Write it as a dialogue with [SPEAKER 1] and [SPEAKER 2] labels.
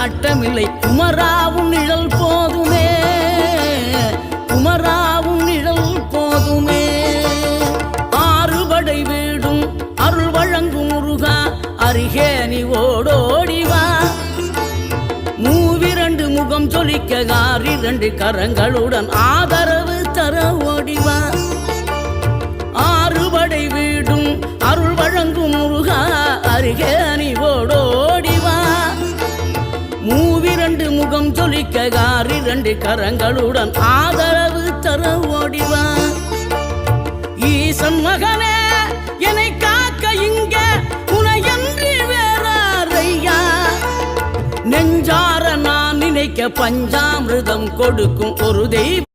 [SPEAKER 1] நாட்டமில்லை. குமராவும் நிழல் போதுமே, குமராவும் நிழல் போதுமே. ஆறுபடை வீடும் அருள் வழங்கும் முருகா, அருகே நீ ஓடோடிவா. மூவிரண்டு முகம் சொலிக்க 2 கரங்களுடன் ஆதரவு தர ஓடிவா. ஆறுபடை வீடும் அருள் வழங்கும் முருகா, அருகே நீ ஓடோடிவா. மூவிரண்டு முகம் சொலிக்க 2 கரங்களுடன் ஆதரவு தர ஓடிவா. ஈசன் மகனே என்னை காக்க இங்க உனையன்றி வேறாரையா. நெஞ்சார நான் நினைக்க பஞ்சாமிர்தம் கொடுக்கும் ஒரு தெய்வம்.